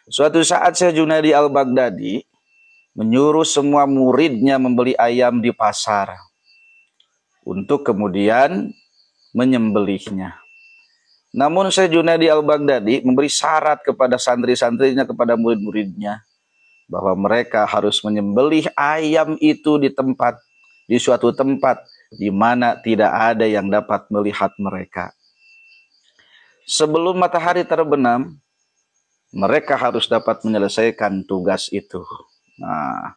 Suatu saat Syekh Junaidi al-Baghdadi menyuruh semua muridnya membeli ayam di pasar untuk kemudian menyembelihnya. Namun Syekh Junaidi al-Baghdadi memberi syarat kepada santri-santrinya, kepada murid-muridnya, bahwa mereka harus menyembelih ayam itu di suatu tempat di mana tidak ada yang dapat melihat mereka. Sebelum matahari terbenam, mereka harus dapat menyelesaikan tugas itu. Nah,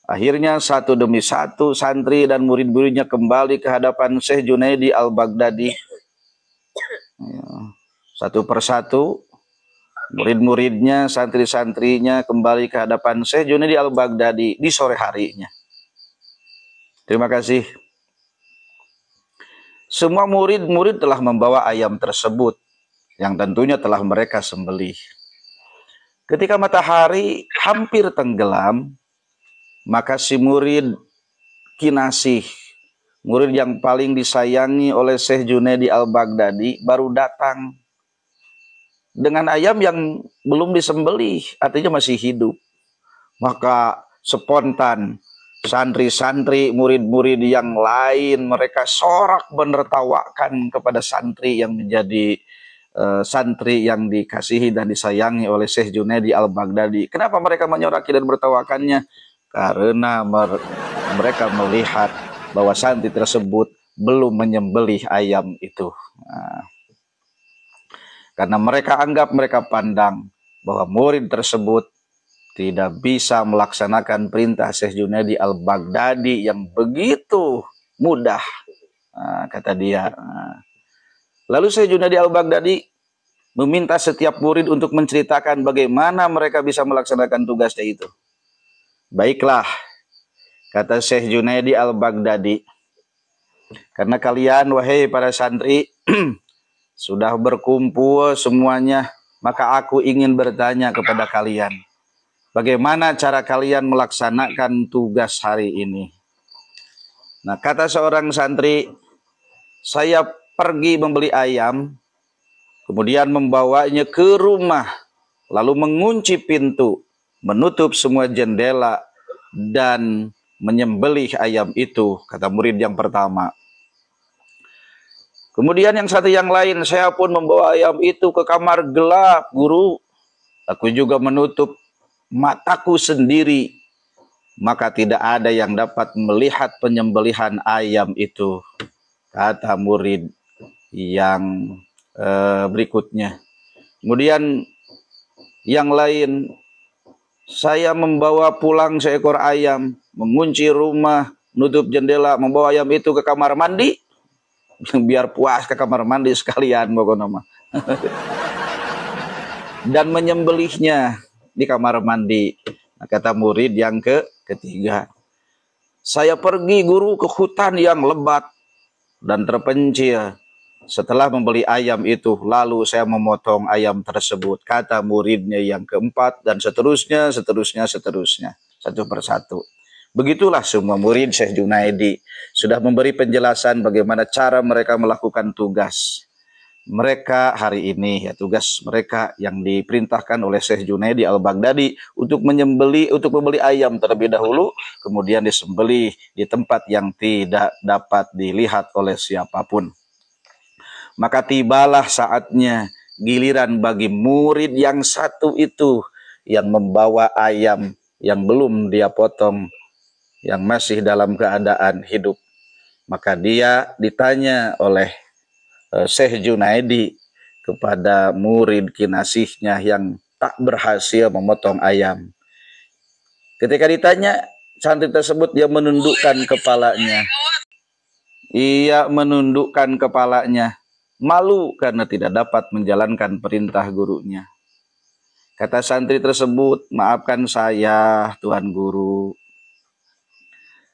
akhirnya satu demi satu santri dan murid-muridnya kembali ke hadapan Syekh Junaidi al-Baghdadi. Satu persatu murid-muridnya, santri-santrinya kembali ke hadapan Syekh Junaidi al-Baghdadi di sore harinya. Terima kasih. Semua murid-murid telah membawa ayam tersebut yang tentunya telah mereka sembelih. Ketika matahari hampir tenggelam, maka si murid Kinasih, murid yang paling disayangi oleh Syekh Junaidi al-Baghdadi, baru datang dengan ayam yang belum disembelih, artinya masih hidup. Maka spontan santri-santri, murid-murid yang lain, mereka sorak menertawakan kepada santri yang menjadi santri yang dikasihi dan disayangi oleh Syekh Junaidi al-Baghdadi. Kenapa mereka menyoraki dan bertawakannya? Karena mereka melihat bahwa santri tersebut belum menyembelih ayam itu. Nah, karena mereka anggap, mereka pandang bahwa murid tersebut tidak bisa melaksanakan perintah Syekh Junaidi al-Baghdadi yang begitu mudah, kata dia. Lalu Syekh Junaidi al-Baghdadi meminta setiap murid untuk menceritakan bagaimana mereka bisa melaksanakan tugasnya itu. Baiklah, kata Syekh Junaidi al-Baghdadi, karena kalian, wahai para santri, sudah berkumpul semuanya, maka aku ingin bertanya kepada kalian, bagaimana cara kalian melaksanakan tugas hari ini? Nah, kata seorang santri, saya pergi membeli ayam, kemudian membawanya ke rumah, lalu mengunci pintu, menutup semua jendela, dan menyembelih ayam itu, kata murid yang pertama. Kemudian yang satu yang lain, saya pun membawa ayam itu ke kamar gelap, guru. Aku juga menutup mataku sendiri, maka tidak ada yang dapat melihat penyembelihan ayam itu, kata murid yang berikutnya. Kemudian yang lain, saya membawa pulang seekor ayam, mengunci rumah, nutup jendela, membawa ayam itu ke kamar mandi, biar puas ke kamar mandi sekalian, pokoknya. Dan menyembelihnya di kamar mandi. Nah, kata murid yang ketiga, saya pergi guru ke hutan yang lebat dan terpencil. Setelah membeli ayam itu, lalu saya memotong ayam tersebut, kata muridnya yang keempat, dan seterusnya, satu persatu. Begitulah semua murid Syekh Junaidi sudah memberi penjelasan bagaimana cara mereka melakukan tugas mereka hari ini, ya, tugas mereka yang diperintahkan oleh Syekh Junaidi al-Baghdadi untuk membeli ayam terlebih dahulu, kemudian disembelih di tempat yang tidak dapat dilihat oleh siapapun. Maka tibalah saatnya giliran bagi murid yang satu itu yang membawa ayam yang belum dia potong, yang masih dalam keadaan hidup. Maka dia ditanya oleh Syekh Junaidi kepada murid kinasihnya yang tak berhasil memotong ayam. Ketika ditanya, santri tersebut dia menundukkan kepalanya. Ia menundukkan kepalanya, malu karena tidak dapat menjalankan perintah gurunya. Kata santri tersebut, maafkan saya, Tuan Guru.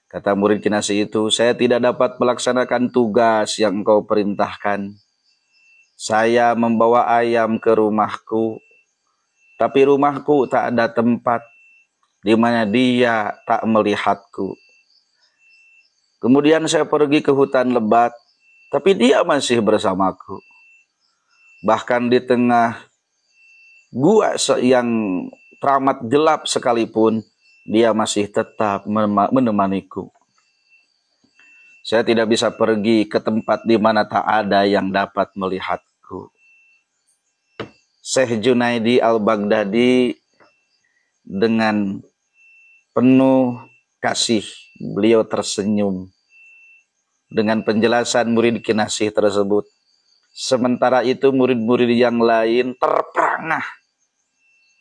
Kata murid kinasih itu, saya tidak dapat melaksanakan tugas yang engkau perintahkan. Saya membawa ayam ke rumahku, tapi rumahku tak ada tempat di mana dia tak melihatku. Kemudian saya pergi ke hutan lebat, tapi dia masih bersamaku. Bahkan di tengah gua yang teramat gelap sekalipun, dia masih tetap menemaniku. Saya tidak bisa pergi ke tempat di mana tak ada yang dapat melihatku. Syekh Junaidi Al-Baghdadi dengan penuh kasih, beliau tersenyum dengan penjelasan murid kinasih tersebut. Sementara itu murid-murid yang lain terperangah,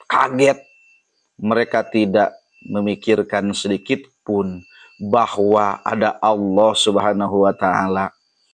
kaget. Mereka tidak memikirkan sedikit pun bahwa ada Allah Subhanahu wa Ta'ala.